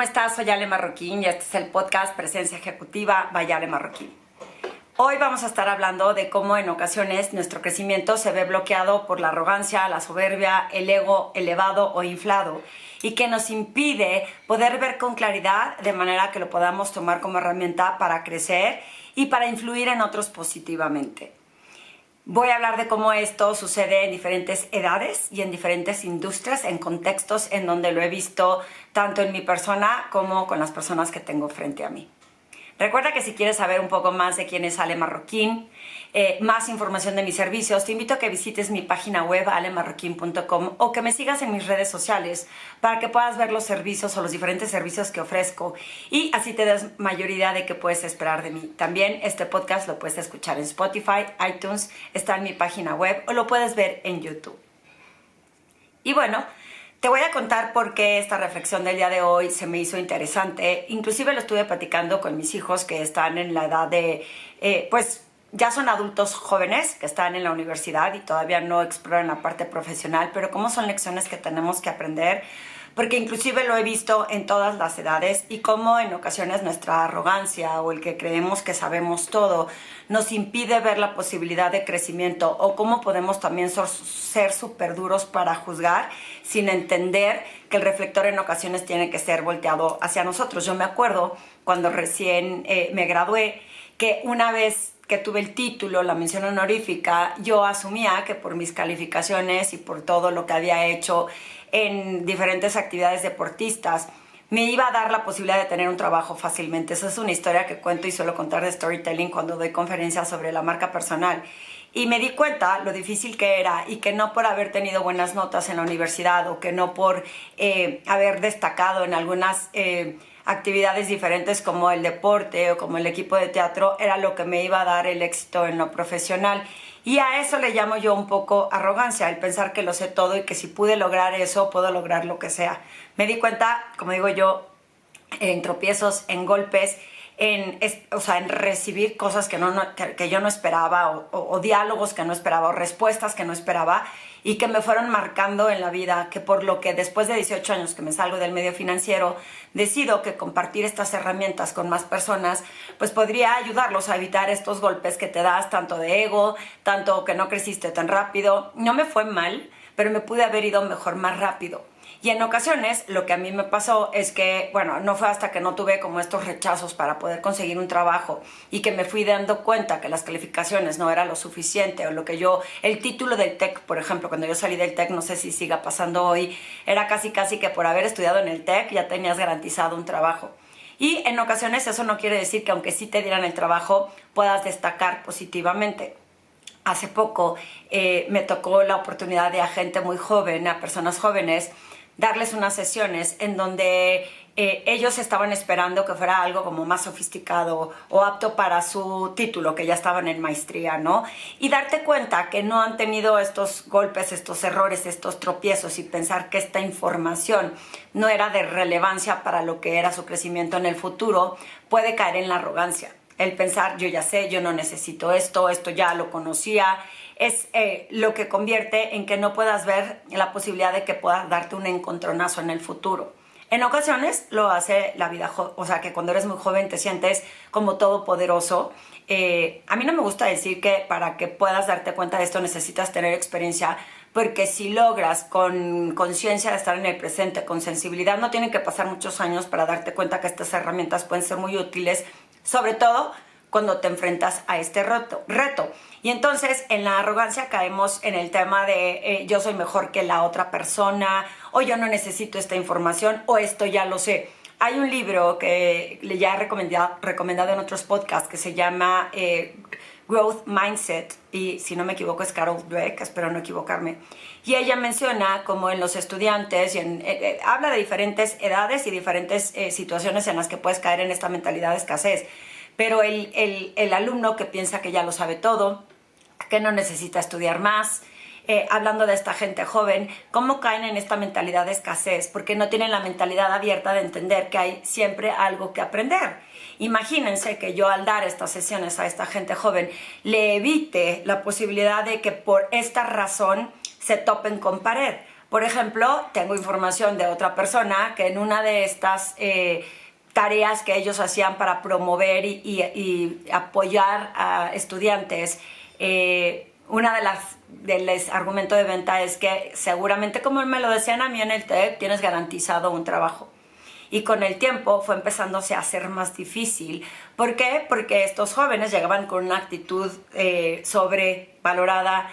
estás? Soy Ale Marroquín y este es el podcast Presencia Ejecutiva by Ale Marroquín. Hoy vamos a estar hablando de cómo en ocasiones nuestro crecimiento se ve bloqueado por la arrogancia, la soberbia, el ego elevado o inflado y que nos impide poder ver con claridad de manera que lo podamos tomar como herramienta para crecer y para influir en otros positivamente. Voy a hablar de cómo esto sucede en diferentes edades y en diferentes industrias, en contextos en donde lo he visto tanto en mi persona como con las personas que tengo frente a mí. Recuerda que si quieres saber un poco más de quién es Ale Marroquín, más información de mis servicios, te invito a que visites mi página web alemarroquin.com o que me sigas en mis redes sociales para que puedas ver los servicios o los diferentes servicios que ofrezco y así te des mayor idea de qué puedes esperar de mí. También este podcast lo puedes escuchar en Spotify, iTunes, está en mi página web o lo puedes ver en YouTube. Y bueno, te voy a contar por qué esta reflexión del día de hoy se me hizo interesante. Inclusive lo estuve platicando con mis hijos que están en la edad de, ya son adultos jóvenes que están en la universidad y todavía no exploran la parte profesional, pero cómo son lecciones que tenemos que aprender, porque inclusive lo he visto en todas las edades y cómo en ocasiones nuestra arrogancia o el que creemos que sabemos todo nos impide ver la posibilidad de crecimiento o cómo podemos también ser súper duros para juzgar sin entender que el reflector en ocasiones tiene que ser volteado hacia nosotros. Yo me acuerdo cuando recién me gradué que una vez que tuve el título, la mención honorífica, yo asumía que por mis calificaciones y por todo lo que había hecho en diferentes actividades deportistas, me iba a dar la posibilidad de tener un trabajo fácilmente. Esa es una historia que cuento y suelo contar de storytelling cuando doy conferencias sobre la marca personal. Y me di cuenta lo difícil que era y que no por haber tenido buenas notas en la universidad o que no por haber destacado en algunas actividades diferentes como el deporte o como el equipo de teatro era lo que me iba a dar el éxito en lo profesional. Y a eso le llamo yo un poco arrogancia, el pensar que lo sé todo y que si pude lograr eso, puedo lograr lo que sea. Me di cuenta, como digo yo, en tropiezos, en golpes, en recibir cosas que yo no esperaba o diálogos que no esperaba o respuestas que no esperaba y que me fueron marcando en la vida, que por lo que después de 18 años que me salgo del medio financiero, decido que compartir estas herramientas con más personas, pues podría ayudarlos a evitar estos golpes que te das, tanto de ego, tanto que no creciste tan rápido. No me fue mal, pero me pude haber ido mejor más rápido. Y en ocasiones lo que a mí me pasó es que, no fue hasta que no tuve como estos rechazos para poder conseguir un trabajo y que me fui dando cuenta que las calificaciones no era lo suficiente o el título del TEC, por ejemplo, cuando yo salí del TEC, no sé si siga pasando hoy, era casi que por haber estudiado en el TEC ya tenías garantizado un trabajo. Y en ocasiones eso no quiere decir que aunque sí te dieran el trabajo puedas destacar positivamente. Hace poco me tocó la oportunidad de a gente muy joven, a personas jóvenes, darles unas sesiones en donde ellos estaban esperando que fuera algo como más sofisticado o apto para su título, que ya estaban en maestría, ¿no? Y darte cuenta que no han tenido estos golpes, estos errores, estos tropiezos y pensar que esta información no era de relevancia para lo que era su crecimiento en el futuro, puede caer en la arrogancia. El pensar, yo ya sé, yo no necesito esto ya lo conocía, es lo que convierte en que no puedas ver la posibilidad de que puedas darte un encontronazo en el futuro. En ocasiones lo hace la vida, que cuando eres muy joven te sientes como todopoderoso. A mí no me gusta decir que para que puedas darte cuenta de esto necesitas tener experiencia, porque si logras con conciencia de estar en el presente, con sensibilidad, no tienen que pasar muchos años para darte cuenta que estas herramientas pueden ser muy útiles, sobre todo cuando te enfrentas a este reto. Y entonces en la arrogancia caemos en el tema de yo soy mejor que la otra persona, o yo no necesito esta información, o esto ya lo sé. Hay un libro que ya he recomendado en otros podcasts que se llama Growth Mindset, y si no me equivoco es Carol Dweck, espero no equivocarme. Y ella menciona como en los estudiantes, habla de diferentes edades y diferentes situaciones en las que puedes caer en esta mentalidad de escasez. Pero el alumno que piensa que ya lo sabe todo, que no necesita estudiar más, hablando de esta gente joven, cómo caen en esta mentalidad de escasez, porque no tienen la mentalidad abierta de entender que hay siempre algo que aprender. Imagínense que yo al dar estas sesiones a esta gente joven le evite la posibilidad de que por esta razón se topen con pared, Por ejemplo, tengo información de otra persona que en una de estas tareas que ellos hacían para promover y apoyar a estudiantes, una de los argumentos de venta es que seguramente, como me lo decían a mí en el TEC, tienes garantizado un trabajo. Y con el tiempo fue empezándose a hacer más difícil. ¿Por qué? Porque estos jóvenes llegaban con una actitud sobrevalorada.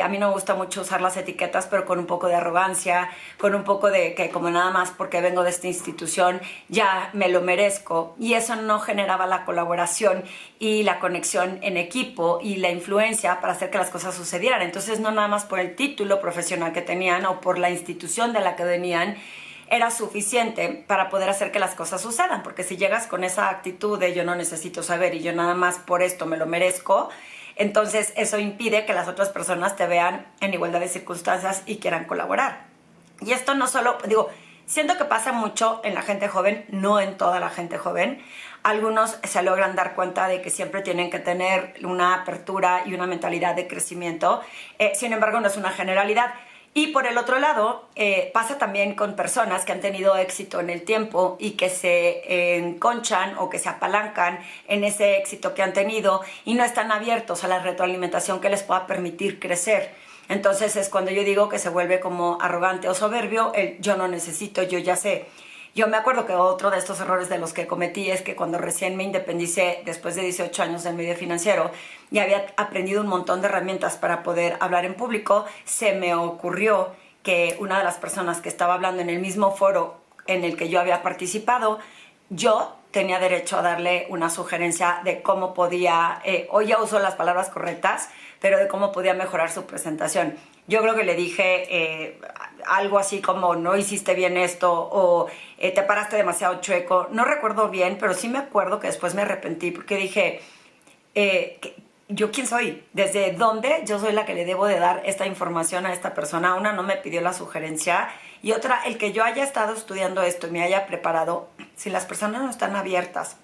A mí no me gusta mucho usar las etiquetas, pero con un poco de arrogancia, con un poco de que como nada más porque vengo de esta institución ya me lo merezco. Y eso no generaba la colaboración y la conexión en equipo y la influencia para hacer que las cosas sucedieran. Entonces no nada más por el título profesional que tenían o por la institución de la que venían, era suficiente para poder hacer que las cosas sucedan. Porque si llegas con esa actitud de yo no necesito saber y yo nada más por esto me lo merezco, entonces eso impide que las otras personas te vean en igualdad de circunstancias y quieran colaborar. Y esto no solo, siento que pasa mucho en la gente joven, no en toda la gente joven. Algunos se logran dar cuenta de que siempre tienen que tener una apertura y una mentalidad de crecimiento. Sin embargo, no es una generalidad. Y por el otro lado, pasa también con personas que han tenido éxito en el tiempo y que se enconchan o que se apalancan en ese éxito que han tenido y no están abiertos a la retroalimentación que les pueda permitir crecer. Entonces es cuando yo digo que se vuelve como arrogante o soberbio el yo no necesito, yo ya sé. Yo me acuerdo que otro de estos errores de los que cometí es que cuando recién me independicé, después de 18 años en medio financiero, y había aprendido un montón de herramientas para poder hablar en público, se me ocurrió que una de las personas que estaba hablando en el mismo foro en el que yo había participado, yo tenía derecho a darle una sugerencia de cómo podía, hoy ya uso las palabras correctas, pero de cómo podía mejorar su presentación. Yo creo que le dije algo así como no hiciste bien esto o te paraste demasiado chueco. No recuerdo bien, pero sí me acuerdo que después me arrepentí porque dije, ¿yo quién soy? ¿Desde dónde yo soy la que le debo de dar esta información a esta persona? Una, no me pidió la sugerencia, y otra, el que yo haya estado estudiando esto y me haya preparado, si las personas no están abiertas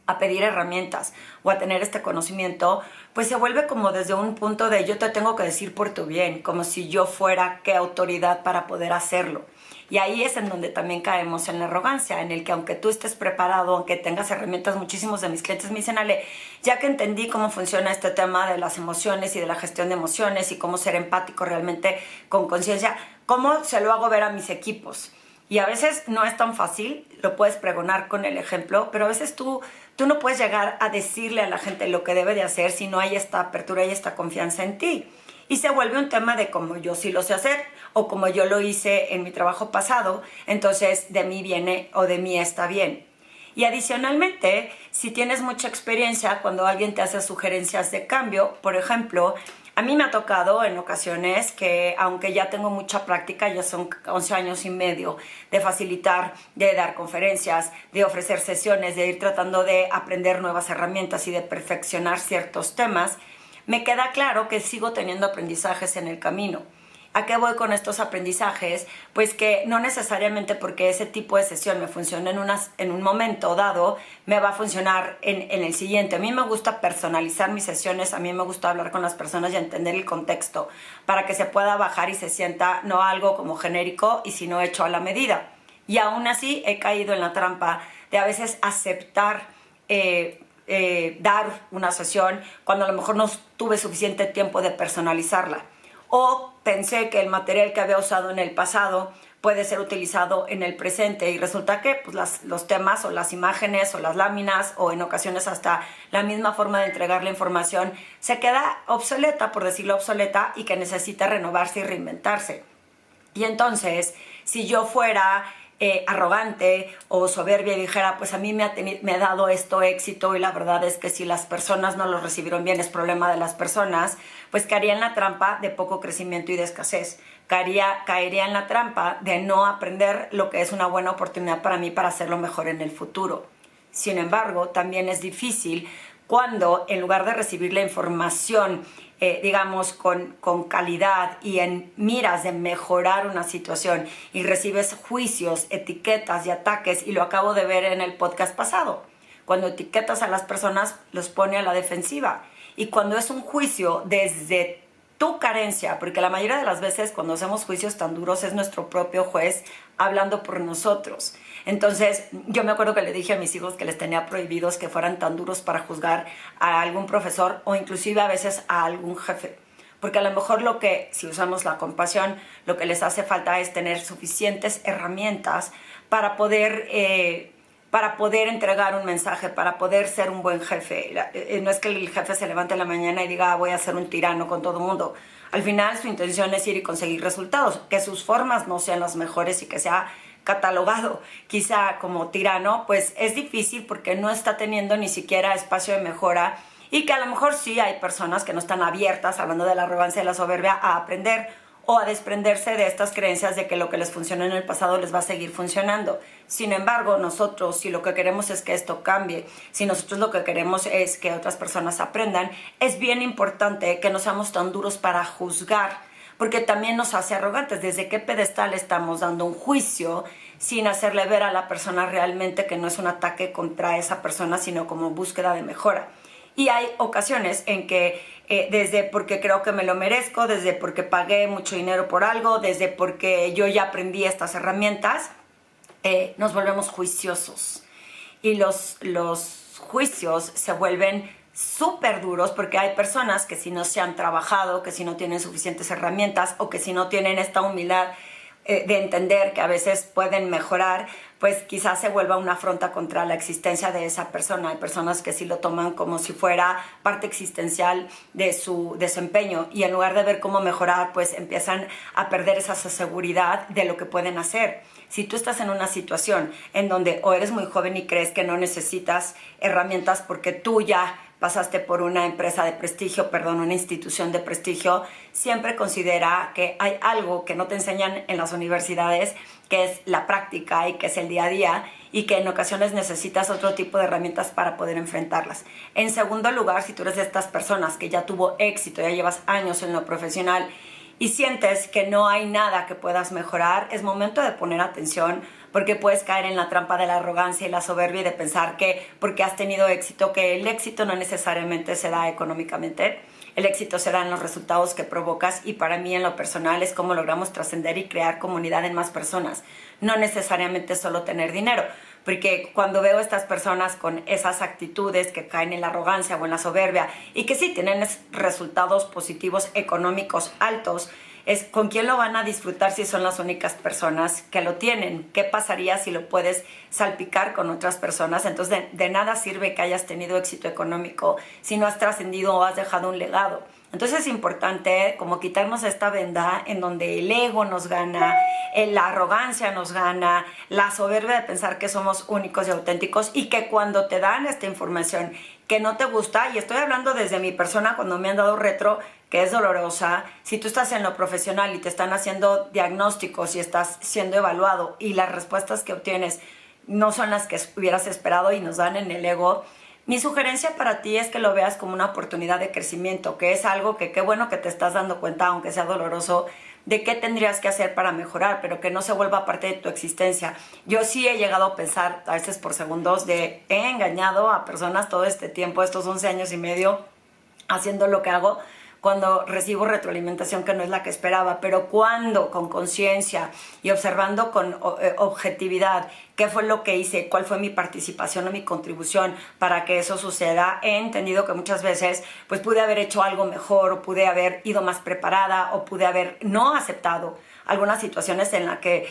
a pedir herramientas o a tener este conocimiento, pues se vuelve como desde un punto de yo te tengo que decir por tu bien, como si yo fuera qué autoridad para poder hacerlo. Y ahí es en donde también caemos en la arrogancia, en el que aunque tú estés preparado, aunque tengas herramientas, muchísimos de mis clientes me dicen, Ale, ya que entendí cómo funciona este tema de las emociones y de la gestión de emociones y cómo ser empático realmente con conciencia, ¿cómo se lo hago ver a mis equipos? Y a veces no es tan fácil, lo puedes pregonar con el ejemplo, pero a veces tú no puedes llegar a decirle a la gente lo que debe de hacer si no hay esta apertura y esta confianza en ti. Y se vuelve un tema de como yo sí lo sé hacer o como yo lo hice en mi trabajo pasado, entonces de mí viene o de mí está bien. Y adicionalmente, si tienes mucha experiencia, cuando alguien te hace sugerencias de cambio, por ejemplo, a mí me ha tocado en ocasiones que, aunque ya tengo mucha práctica, ya son 11 años y medio de facilitar, de dar conferencias, de ofrecer sesiones, de ir tratando de aprender nuevas herramientas y de perfeccionar ciertos temas, me queda claro que sigo teniendo aprendizajes en el camino. ¿A qué voy con estos aprendizajes? Pues que no necesariamente porque ese tipo de sesión me funcione en un momento dado, me va a funcionar en el siguiente. A mí me gusta personalizar mis sesiones, a mí me gusta hablar con las personas y entender el contexto para que se pueda bajar y se sienta no algo como genérico y sino hecho a la medida. Y aún así he caído en la trampa de a veces aceptar dar una sesión cuando a lo mejor no tuve suficiente tiempo de personalizarla. O pensé que el material que había usado en el pasado puede ser utilizado en el presente y resulta que pues, los temas o las imágenes o las láminas o en ocasiones hasta la misma forma de entregar la información se queda obsoleta, por decirlo obsoleta, y que necesita renovarse y reinventarse. Y entonces, si yo fuera arrogante o soberbia y dijera, pues a mí me ha dado esto éxito y la verdad es que si las personas no lo recibieron bien es problema de las personas, pues caería en la trampa de poco crecimiento y de escasez. Caería en la trampa de no aprender lo que es una buena oportunidad para mí para hacerlo mejor en el futuro. Sin embargo, también es difícil cuando en lugar de recibir la información digamos, con calidad y en miras de mejorar una situación y recibes juicios, etiquetas y ataques, y lo acabo de ver en el podcast pasado. Cuando etiquetas a las personas, los pone a la defensiva. Y cuando es un juicio desde tu carencia, porque la mayoría de las veces cuando hacemos juicios tan duros es nuestro propio juez hablando por nosotros. Entonces, yo me acuerdo que le dije a mis hijos que les tenía prohibidos que fueran tan duros para juzgar a algún profesor o inclusive a veces a algún jefe. Porque a lo mejor si usamos la compasión, lo que les hace falta es tener suficientes herramientas para poder entregar un mensaje, para poder ser un buen jefe. No es que el jefe se levante en la mañana y diga, voy a ser un tirano con todo el mundo. Al final su intención es ir y conseguir resultados, que sus formas no sean las mejores y que sea catalogado quizá como tirano, pues es difícil porque no está teniendo ni siquiera espacio de mejora, y que a lo mejor sí hay personas que no están abiertas, hablando de la arrogancia y la soberbia, a aprender o a desprenderse de estas creencias de que lo que les funcionó en el pasado les va a seguir funcionando. Sin embargo, nosotros, si lo que queremos es que esto cambie, si nosotros lo que queremos es que otras personas aprendan, es bien importante que no seamos tan duros para juzgar, porque también nos hace arrogantes. ¿Desde qué pedestal estamos dando un juicio sin hacerle ver a la persona realmente que no es un ataque contra esa persona, sino como búsqueda de mejora? Y hay ocasiones en que desde porque creo que me lo merezco, desde porque pagué mucho dinero por algo, desde porque yo ya aprendí estas herramientas, nos volvemos juiciosos. Y los juicios se vuelven súper duros porque hay personas que si no se han trabajado, que si no tienen suficientes herramientas o que si no tienen esta humildad de entender que a veces pueden mejorar, pues quizás se vuelva una afrenta contra la existencia de esa persona. Hay personas que sí lo toman como si fuera parte existencial de su desempeño y en lugar de ver cómo mejorar, pues empiezan a perder esa seguridad de lo que pueden hacer. Si tú estás en una situación en donde o eres muy joven y crees que no necesitas herramientas porque tú ya pasaste por una empresa de prestigio, una institución de prestigio, siempre considera que hay algo que no te enseñan en las universidades, que es la práctica y que es el día a día, y que en ocasiones necesitas otro tipo de herramientas para poder enfrentarlas. En segundo lugar, si tú eres de estas personas que ya tuvo éxito, ya llevas años en lo profesional y sientes que no hay nada que puedas mejorar, es momento de poner atención, porque puedes caer en la trampa de la arrogancia y la soberbia y de pensar que porque has tenido éxito, que el éxito no necesariamente se da económicamente. El éxito se da en los resultados que provocas, y para mí en lo personal es cómo logramos trascender y crear comunidad en más personas. No necesariamente solo tener dinero, porque cuando veo a estas personas con esas actitudes que caen en la arrogancia o en la soberbia y que sí tienen resultados positivos económicos altos, es con quién lo van a disfrutar si son las únicas personas que lo tienen. ¿Qué pasaría si lo puedes salpicar con otras personas? Entonces de nada sirve que hayas tenido éxito económico si no has trascendido o has dejado un legado. Entonces es importante como quitarnos esta venda en donde el ego nos gana, la arrogancia nos gana, la soberbia de pensar que somos únicos y auténticos, y que cuando te dan esta información que no te gusta, y estoy hablando desde mi persona cuando me han dado retro, que es dolorosa, si tú estás en lo profesional y te están haciendo diagnósticos y estás siendo evaluado y las respuestas que obtienes no son las que hubieras esperado y nos dan en el ego, mi sugerencia para ti es que lo veas como una oportunidad de crecimiento, que es algo que qué bueno que te estás dando cuenta, aunque sea doloroso, de qué tendrías que hacer para mejorar, pero que no se vuelva parte de tu existencia. Yo sí he llegado a pensar, a veces por segundos, de he engañado a personas todo este tiempo, estos 11 años y medio, haciendo lo que hago, cuando recibo retroalimentación que no es la que esperaba, pero cuando con conciencia y observando con objetividad qué fue lo que hice, cuál fue mi participación o mi contribución para que eso suceda, he entendido que muchas veces pues pude haber hecho algo mejor, o pude haber ido más preparada, o pude haber no aceptado algunas situaciones en las que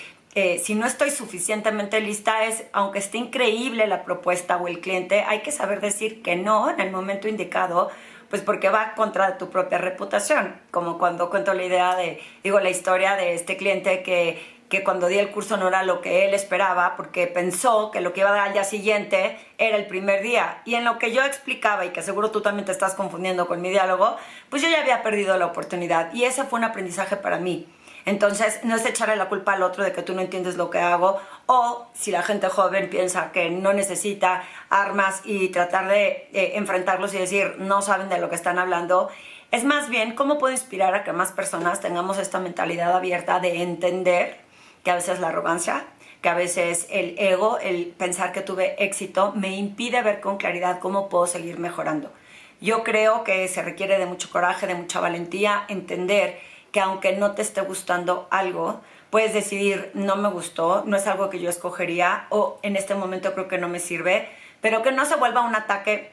si no estoy suficientemente lista, aunque esté increíble la propuesta o el cliente, hay que saber decir que no en el momento indicado, pues porque va contra tu propia reputación. Como cuando cuento la historia de este cliente que cuando di el curso no era lo que él esperaba, porque pensó que lo que iba a dar al día siguiente era el primer día. Y en lo que yo explicaba, y que seguro tú también te estás confundiendo con mi diálogo, pues yo ya había perdido la oportunidad. Y ese fue un aprendizaje para mí. Entonces, no es echarle la culpa al otro de que tú no entiendes lo que hago, o si la gente joven piensa que no necesita armas y tratar de enfrentarlos y decir no saben de lo que están hablando. Es más bien cómo puedo inspirar a que más personas tengamos esta mentalidad abierta de entender que a veces la arrogancia, que a veces el ego, el pensar que tuve éxito, me impide ver con claridad cómo puedo seguir mejorando. Yo creo que se requiere de mucho coraje, de mucha valentía, entender que aunque no te esté gustando algo, puedes decidir, no me gustó, no es algo que yo escogería, o en este momento creo que no me sirve, pero que no se vuelva un ataque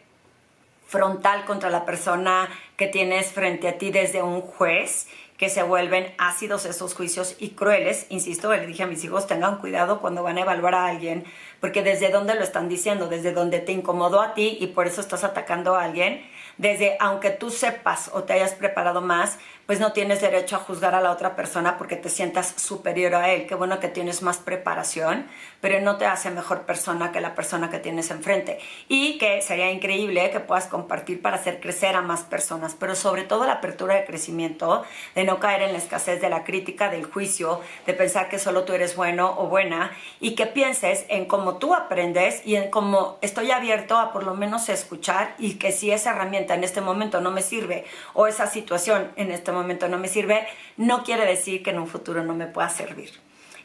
frontal contra la persona que tienes frente a ti desde un juez, que se vuelven ácidos esos juicios y crueles. Insisto, le dije a mis hijos, tengan cuidado cuando van a evaluar a alguien, porque desde dónde lo están diciendo, desde donde te incomodó a ti y por eso estás atacando a alguien, desde aunque tú sepas o te hayas preparado más, pues no tienes derecho a juzgar a la otra persona porque te sientas superior a él. Qué bueno que tienes más preparación, pero no te hace mejor persona que la persona que tienes enfrente. Y que sería increíble que puedas compartir para hacer crecer a más personas, pero sobre todo la apertura de crecimiento, de no caer en la escasez de la crítica, del juicio, de pensar que solo tú eres bueno o buena, y que pienses en cómo tú aprendes y en cómo estoy abierto a por lo menos escuchar, y que si esa herramienta en este momento no me sirve o esa situación en este momento no me sirve, no quiere decir que en un futuro no me pueda servir.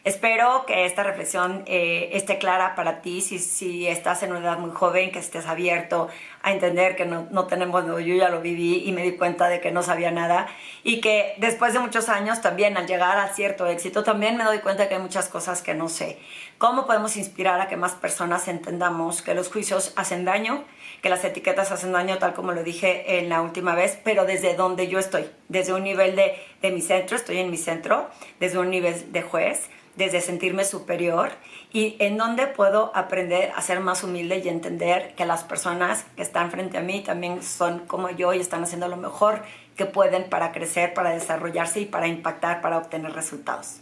Espero que esta reflexión esté clara para ti, si estás en una edad muy joven, que estés abierto a entender que no tenemos, yo ya lo viví y me di cuenta de que no sabía nada, y que después de muchos años también al llegar a cierto éxito también me doy cuenta que hay muchas cosas que no sé. ¿Cómo podemos inspirar a que más personas entendamos que los juicios hacen daño, que las etiquetas hacen daño, tal como lo dije en la última vez, pero desde donde yo estoy, desde un nivel de mi centro, estoy en mi centro, desde un nivel de juez, desde sentirme superior, y en donde puedo aprender a ser más humilde y entender que las personas que están frente a mí también son como yo y están haciendo lo mejor que pueden para crecer, para desarrollarse y para impactar, para obtener resultados.